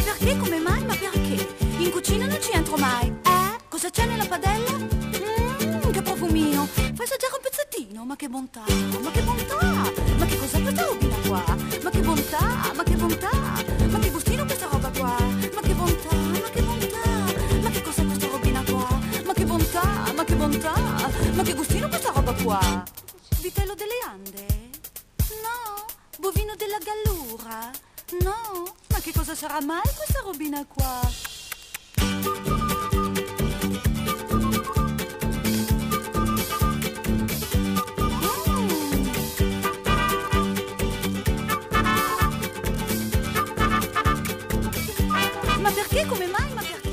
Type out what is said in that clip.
perché? Come mai? Ma perché? In cucina non ci entro mai. Cosa c'è nella padella? Che profumino. Fai assaggiare un pezzettino. Ma che bontà, ma che bontà. Ma che cos'è questa robina qua? Ma che bontà, ma che bontà. Ma che gustino questa roba qua? Ma che bontà, ma che bontà. Ma che cos'è questa robina qua? Ma che bontà, ma che bontà. Ma che gustino questa roba qua? Vitello delle Ande? No. Bovino della Gallura? No. Ma che cosa sarà mai questa robina qua? Ma perché? Come mai? Ma perché?